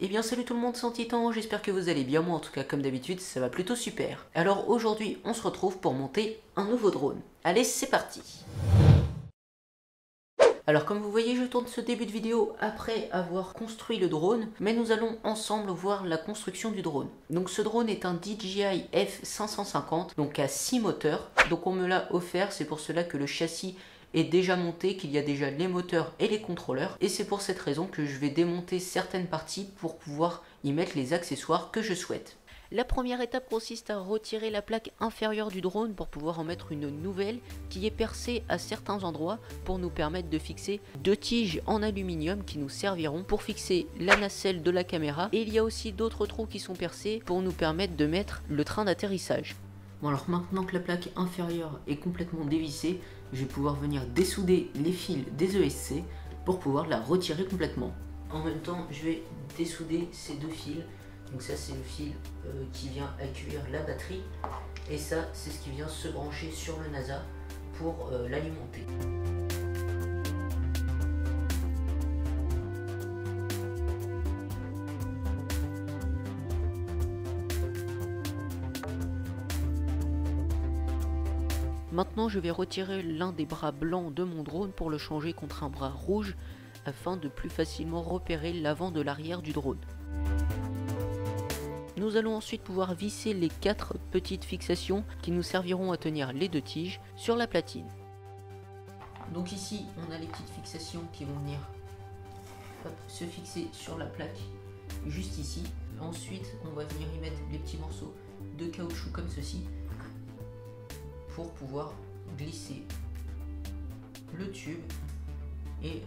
Eh bien salut tout le monde, c'est Titan, j'espère que vous allez bien, moi en tout cas comme d'habitude ça va plutôt super. Alors aujourd'hui on se retrouve pour monter un nouveau drone. Allez c'est parti. Alors comme vous voyez je tourne ce début de vidéo après avoir construit le drone, mais nous allons ensemble voir la construction du drone. Donc ce drone est un DJI F550, donc à 6 moteurs, donc on me l'a offert, c'est pour cela que le châssis est déjà monté, qu'il y a déjà les moteurs et les contrôleurs, et c'est pour cette raison que je vais démonter certaines parties pour pouvoir y mettre les accessoires que je souhaite. La première étape consiste à retirer la plaque inférieure du drone pour pouvoir en mettre une nouvelle qui est percée à certains endroits pour nous permettre de fixer deux tiges en aluminium qui nous serviront pour fixer la nacelle de la caméra, et il y a aussi d'autres trous qui sont percés pour nous permettre de mettre le train d'atterrissage. Bon alors maintenant que la plaque inférieure est complètement dévissée, je vais pouvoir venir dessouder les fils des ESC pour pouvoir la retirer complètement. En même temps, je vais dessouder ces deux fils. Donc ça c'est le fil qui vient accueillir la batterie, et ça c'est ce qui vient se brancher sur le NASA pour l'alimenter. Maintenant je vais retirer l'un des bras blancs de mon drone pour le changer contre un bras rouge afin de plus facilement repérer l'avant de l'arrière du drone. Nous allons ensuite pouvoir visser les 4 petites fixations qui nous serviront à tenir les deux tiges sur la platine. Donc ici on a les petites fixations qui vont venir se fixer sur la plaque juste ici. Ensuite on va venir y mettre les petits morceaux de caoutchouc comme ceci pour pouvoir glisser le tube et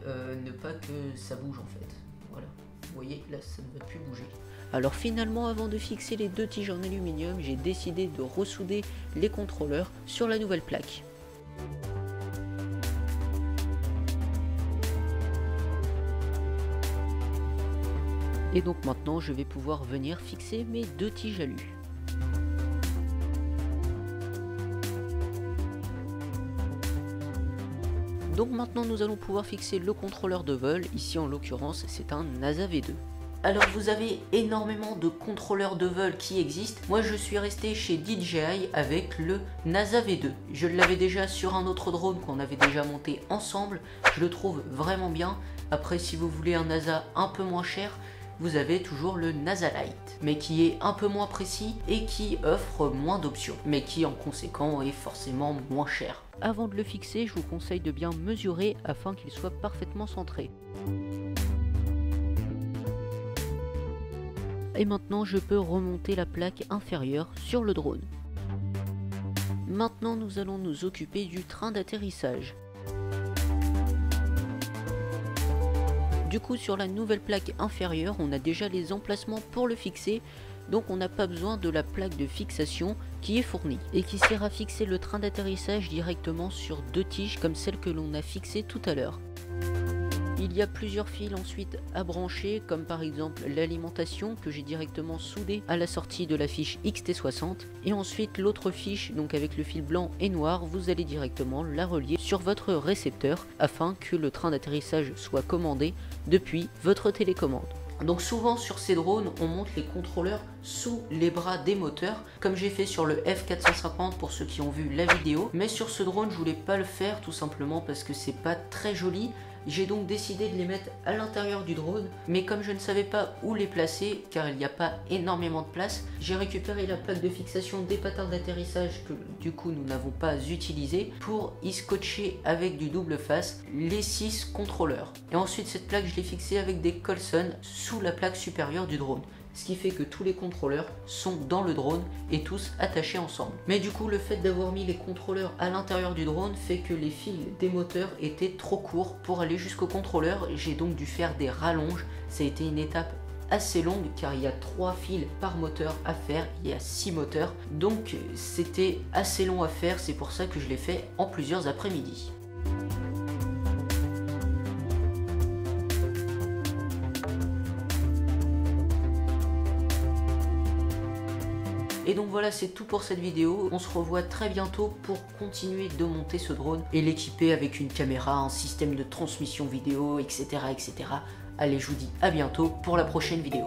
ne pas que ça bouge en fait. Voilà, vous voyez là ça ne va plus bouger. Alors finalement, avant de fixer les deux tiges en aluminium, j'ai décidé de ressouder les contrôleurs sur la nouvelle plaque. Et donc maintenant je vais pouvoir venir fixer mes deux tiges alu. Donc maintenant nous allons pouvoir fixer le contrôleur de vol, ici en l'occurrence c'est un NASA V2. Alors vous avez énormément de contrôleurs de vol qui existent. Moi je suis resté chez DJI avec le NASA V2. Je l'avais déjà sur un autre drone qu'on avait déjà monté ensemble. Je le trouve vraiment bien. Après si vous voulez un NASA un peu moins cher, vous avez toujours le NASA Lite, mais qui est un peu moins précis et qui offre moins d'options, mais qui en conséquent est forcément moins cher. Avant de le fixer, je vous conseille de bien mesurer afin qu'il soit parfaitement centré. Et maintenant je peux remonter la plaque inférieure sur le drone. Maintenant nous allons nous occuper du train d'atterrissage. Du coup sur la nouvelle plaque inférieure on a déjà les emplacements pour le fixer, donc on n'a pas besoin de la plaque de fixation qui est fournie et qui sert à fixer le train d'atterrissage directement sur deux tiges comme celle que l'on a fixée tout à l'heure. Il y a plusieurs fils ensuite à brancher, comme par exemple l'alimentation que j'ai directement soudée à la sortie de la fiche XT60, et ensuite l'autre fiche, donc avec le fil blanc et noir, vous allez directement la relier sur votre récepteur afin que le train d'atterrissage soit commandé depuis votre télécommande. Donc souvent sur ces drones on monte les contrôleurs sous les bras des moteurs, comme j'ai fait sur le F450 pour ceux qui ont vu la vidéo, mais sur ce drone je voulais pas le faire tout simplement parce que c'est pas très joli. J'ai donc décidé de les mettre à l'intérieur du drone, mais comme je ne savais pas où les placer, car il n'y a pas énormément de place, j'ai récupéré la plaque de fixation des patins d'atterrissage que du coup nous n'avons pas utilisé pour y scotcher avec du double face les 6 contrôleurs. Et ensuite cette plaque je l'ai fixée avec des Colson sous la plaque supérieure du drone. Ce qui fait que tous les contrôleurs sont dans le drone et tous attachés ensemble. Mais du coup le fait d'avoir mis les contrôleurs à l'intérieur du drone fait que les fils des moteurs étaient trop courts pour aller jusqu'au contrôleur. J'ai donc dû faire des rallonges. Ça a été une étape assez longue car il y a 3 fils par moteur à faire, il y a 6 moteurs. Donc c'était assez long à faire, c'est pour ça que je l'ai fait en plusieurs après-midi. Et donc voilà, c'est tout pour cette vidéo. On se revoit très bientôt pour continuer de monter ce drone et l'équiper avec une caméra, un système de transmission vidéo, etc. etc. Allez, je vous dis à bientôt pour la prochaine vidéo.